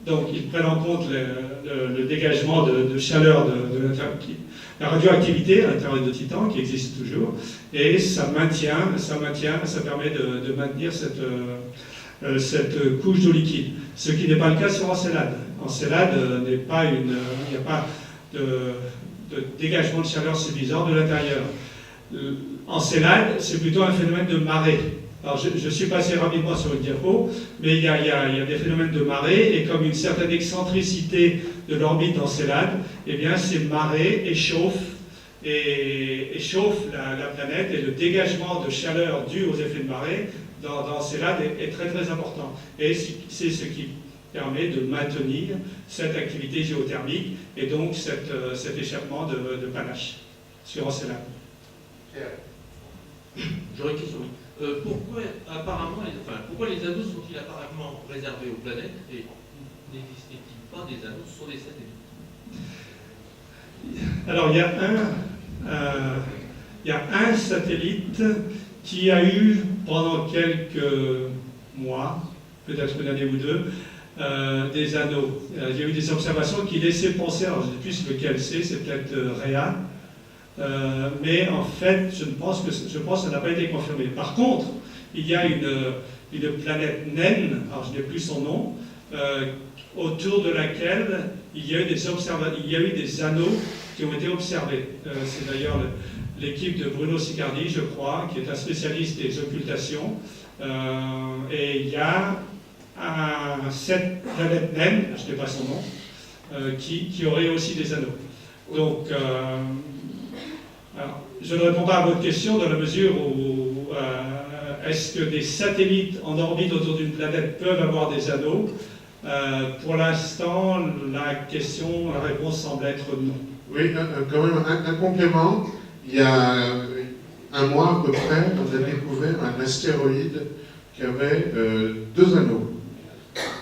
Donc, ils prennent en compte le dégagement de chaleur de la radioactivité à l'intérieur de Titan, qui existe toujours, et ça permet de maintenir cette couche d'eau liquide. Ce qui n'est pas le cas sur Encelade. Encelade, il n'y a pas de dégagement de chaleur suffisant de l'intérieur. Encelade, c'est plutôt un phénomène de marée. Alors, je suis passé rapidement sur une diapo, mais il y a des phénomènes de marée, et comme une certaine excentricité de l'orbite d'Encelade, eh bien, ces marées échauffent la planète, et le dégagement de chaleur dû aux effets de marée dans Encelade est très très important. Et c'est ce qui permet de maintenir cette activité géothermique, et donc cet échappement de panache sur Encelade. J'aurais une question. Pourquoi les anneaux sont-ils apparemment réservés aux planètes et n'existe-t-il pas des anneaux sur des satellites? Alors, il y a un satellite qui a eu, pendant quelques mois, peut-être une année ou deux, des anneaux. Il y a eu des observations qui laissaient penser, alors je ne sais plus lequel c'est peut-être Rhéa, mais en fait, je pense que ça n'a pas été confirmé. Par contre, il y a une planète naine, alors je n'ai plus son nom, autour de laquelle il y a eu des anneaux qui ont été observés. C'est d'ailleurs l'équipe de Bruno Sicardi, je crois, qui est un spécialiste des occultations. Et il y a cette planète naine, je n'ai pas son nom, qui aurait aussi des anneaux. Donc, alors, je ne réponds pas à votre question dans la mesure où est-ce que des satellites en orbite autour d'une planète peuvent avoir des anneaux? Pour l'instant, la réponse semble être non. Oui, quand même un complément. Il y a un mois à peu près, on a découvert un astéroïde qui avait 2 anneaux.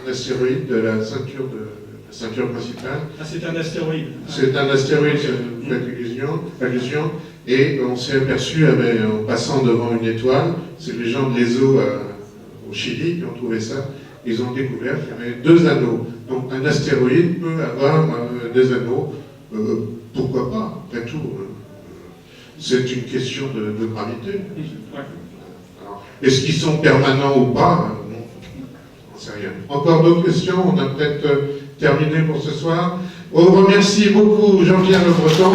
Un astéroïde de la ceinture principale. Ah, c'est un astéroïde. C'est un astéroïde, vous faites allusion, et on s'est aperçu, en passant devant une étoile, c'est les gens de l'ESO au Chili qui ont trouvé ça, ils ont découvert qu'il y avait 2 anneaux. Donc un astéroïde peut avoir des anneaux, pourquoi pas, après tout. C'est une question de gravité. Alors, est-ce qu'ils sont permanents ou pas? Non, j'en sais rien. Encore d'autres questions? On a peut-être terminé pour ce soir. On remercie beaucoup Jean-Pierre Le Breton.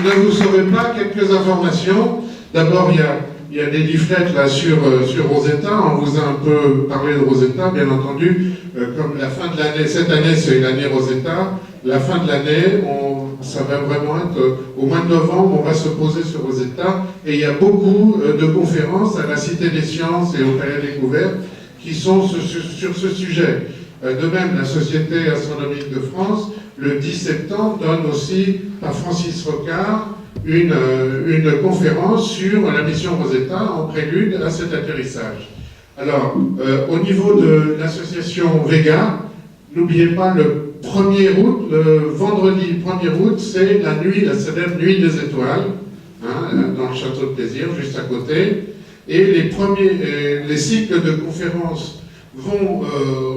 Ne vous saurez pas quelques informations. D'abord, il y a des leaflets là sur Rosetta. On vous a un peu parlé de Rosetta, bien entendu. Comme la fin de l'année, cette année c'est l'année Rosetta. La fin de l'année, ça va vraiment être au mois de novembre, on va se poser sur Rosetta. Et il y a beaucoup de conférences à la Cité des Sciences et au Palais Découverte qui sont sur ce sujet. De même, la Société astronomique de France, le 10 septembre, donne aussi par Francis Rocard une conférence sur la mission Rosetta en prélude à cet atterrissage. Alors, au niveau de l'association Vega, n'oubliez pas le 1er août, le vendredi 1er août, c'est la célèbre nuit des étoiles, dans le château de Plaisir, juste à côté. Et les cycles de conférences vont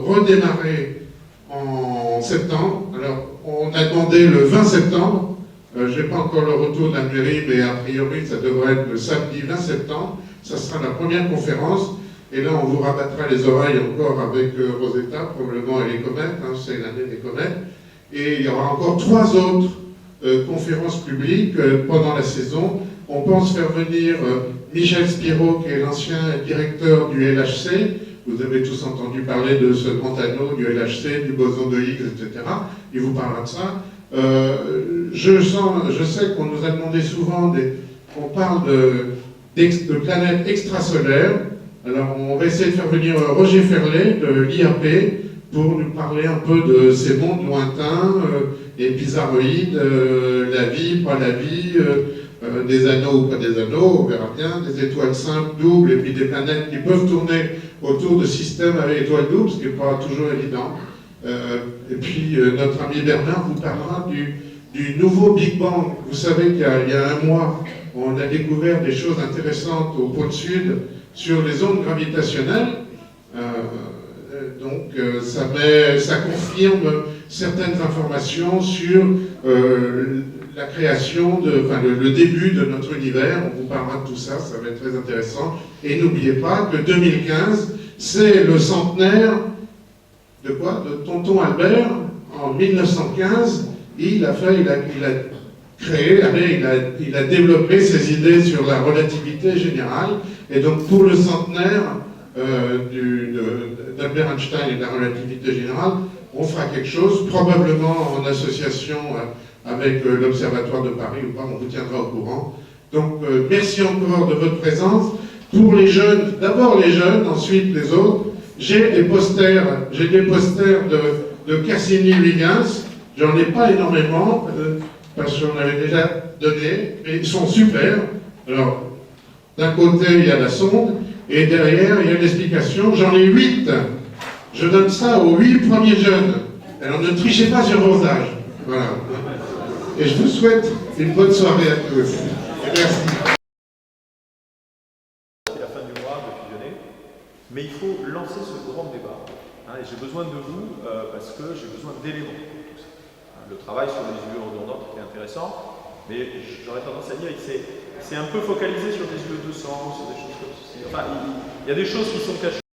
redémarrer en septembre. Alors, on a demandé le 20 septembre. Je n'ai pas encore le retour de la mairie, mais a priori, ça devrait être le samedi 20 septembre. Ça sera la première conférence. Et là, on vous rabattra les oreilles encore avec Rosetta, probablement, et les comètes. C'est l'année des comètes. Et il y aura encore 3 autres conférences publiques pendant la saison. On pense faire venir Michel Spiro, qui est l'ancien directeur du LHC. Vous avez tous entendu parler de ce grand anneau du LHC, du boson de Higgs, etc. Il vous parlera de ça. Je sais qu'on nous a demandé souvent, on parle de planètes extrasolaires. Alors on va essayer de faire venir Roger Ferlet de l'IAP pour nous parler un peu de ces mondes lointains, des bizarroïdes, la vie, pas la vie, des anneaux ou pas des anneaux, on verra bien, des étoiles simples, doubles, et puis des planètes qui peuvent tourner autour de systèmes avec étoiles doubles, ce qui n'est pas toujours évident. Et puis notre ami Bernard vous parlera du nouveau Big Bang. Vous savez qu'il y a un mois, on a découvert des choses intéressantes au pôle sud sur les ondes gravitationnelles. Donc ça confirme certaines informations sur la création, le début de notre univers. On vous parlera de tout ça, ça va être très intéressant. Et n'oubliez pas que 2015, c'est le centenaire de quoi? De Tonton Albert. En 1915, il a créé, il a développé ses idées sur la relativité générale. Et donc pour le centenaire d'Albert Einstein et de la relativité générale, on fera quelque chose, probablement en association avec l'Observatoire de Paris ou pas, on vous tiendra au courant. Donc merci encore de votre présence. Pour les jeunes, d'abord les jeunes, ensuite les autres, j'ai des posters de Cassini-Huygens. J'en ai pas énormément, parce qu'on avait déjà donné, mais ils sont super. Alors, d'un côté, il y a la sonde, et derrière, il y a l'explication. J'en ai 8. Je donne ça aux 8 premiers jeunes. Alors, ne trichez pas sur vos âges. Voilà. Et je vous souhaite une bonne soirée à tous. Et merci. C'est la fin du mois de fusionner, mais il faut lancer ce grand débat. Et j'ai besoin de vous parce que j'ai besoin d'éléments. Le travail sur les UE redondantes était intéressant, mais j'aurais tendance à dire que c'est un peu focalisé sur des UE 200, sur des choses comme ceci. Enfin, il y a des choses qui sont cachées.